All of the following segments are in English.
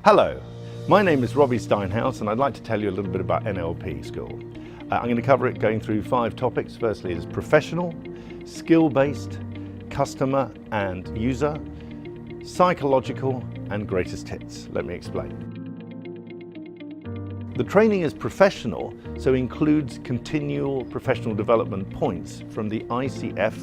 Hello, my name is Robbie Steinhouse and I'd like to tell you a little bit about NLP School. I'm going to cover it going through 5 topics. Firstly is professional, skill-based, customer and user, psychological and greatest hits. Let me explain. The training is professional, so includes continual professional development points from the ICF,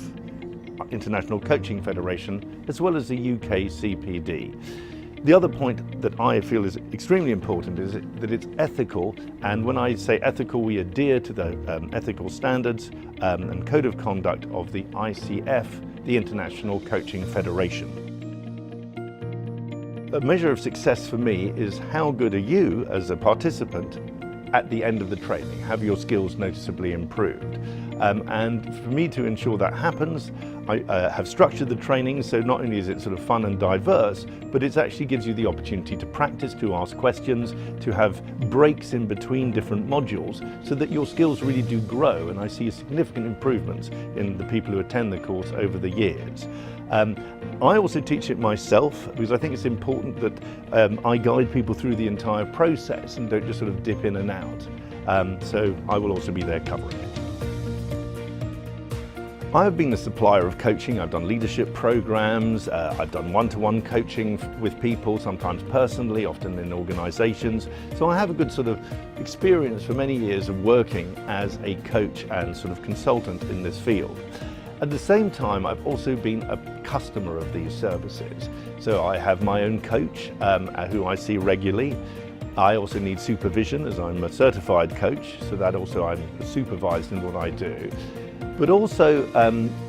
International Coaching Federation, as well as the UK CPD. The other point that I feel is extremely important is that it's ethical, and when I say ethical, we adhere to the ethical standards and code of conduct of the ICF, the International Coaching Federation. A measure of success for me is how good are you as a participant at the end of the training? Have your skills noticeably improved? And for me to ensure that happens, I have structured the training so not only is it sort of fun and diverse, but it actually gives you the opportunity to practice, to ask questions, to have breaks in between different modules so that your skills really do grow, and I see significant improvements in the people who attend the course over the years. I also teach it myself because I think it's important that I guide people through the entire process and don't just sort of dip in and out. So I will also be there covering it. I have been a supplier of coaching. I've done leadership programs, I've done one-to-one coaching with people, sometimes personally, often in organizations. So I have a good sort of experience for many years of working as a coach and sort of consultant in this field. At the same time, I've also been a customer of these services. So I have my own coach who I see regularly. I also need supervision as I'm a certified coach, so that also I'm supervised in what I do. But also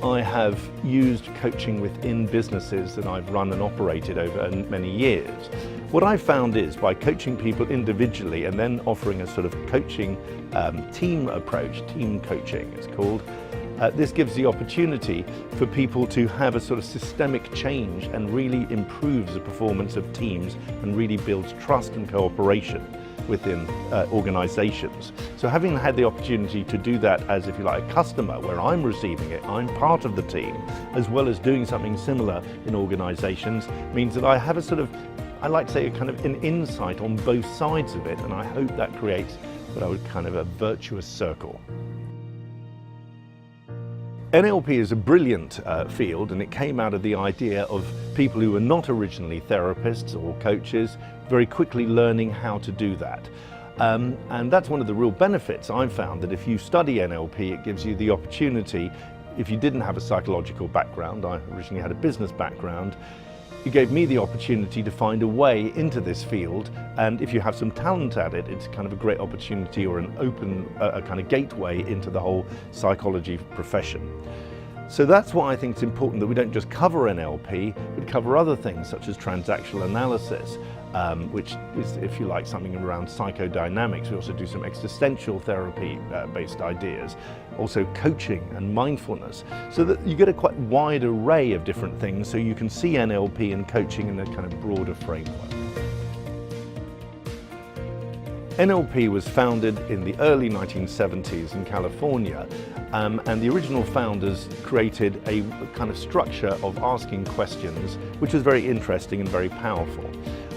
I have used coaching within businesses that I've run and operated over many years. What I've found is by coaching people individually and then offering a sort of coaching team approach, team coaching it's called, this gives the opportunity for people to have a sort of systemic change and really improves the performance of teams and really builds trust and cooperation within organizations. So having had the opportunity to do that as, if you like, a customer where I'm receiving it, I'm part of the team, as well as doing something similar in organizations, means that I have a sort of, I like to say, a kind of an insight on both sides of it, and I hope that creates what I would kind of a virtuous circle. NLP is a brilliant field, and it came out of the idea of people who were not originally therapists or coaches very quickly learning how to do that. And that's one of the real benefits I've found, that if you study NLP, it gives you the opportunity, if you didn't have a psychological background, I originally had a business background, it gave me the opportunity to find a way into this field, and if you have some talent at it, it's kind of a great opportunity or an open kind of gateway into the whole psychology profession. So that's why I think it's important that we don't just cover NLP, but cover other things such as transactional analysis, which is, if you like, something around psychodynamics. We also do some existential therapy based ideas, also coaching and mindfulness, so that you get a quite wide array of different things so you can see NLP and coaching in a kind of broader framework. NLP was founded in the early 1970s in California, and the original founders created a kind of structure of asking questions, which was very interesting and very powerful.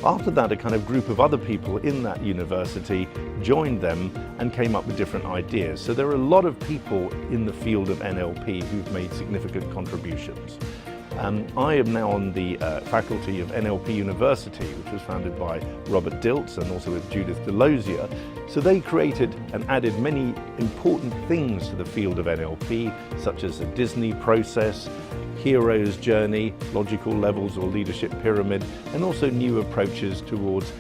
After that, a kind of group of other people in that university joined them and came up with different ideas. So there are a lot of people in the field of NLP who've made significant contributions. I am now on the faculty of NLP University, which was founded by Robert Dilts and also with Judith Delosier. So they created and added many important things to the field of NLP, such as the Disney process, hero's journey, logical levels or leadership pyramid, and also new approaches towards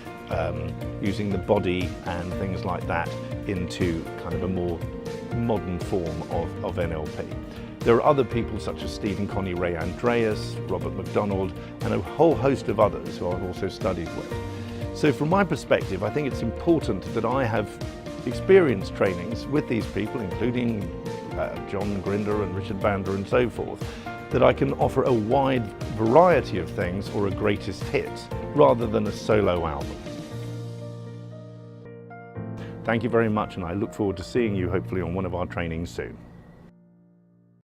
using the body and things like that into kind of a more modern form of NLP. There are other people such as Stephen Connie Ray Andreas, Robert McDonald, and a whole host of others who I've also studied with. So from my perspective, I think it's important that I have experienced trainings with these people, including John Grinder and Richard Bander and so forth, that I can offer a wide variety of things or a greatest hits rather than a solo album. Thank you very much, and I look forward to seeing you hopefully on one of our trainings soon.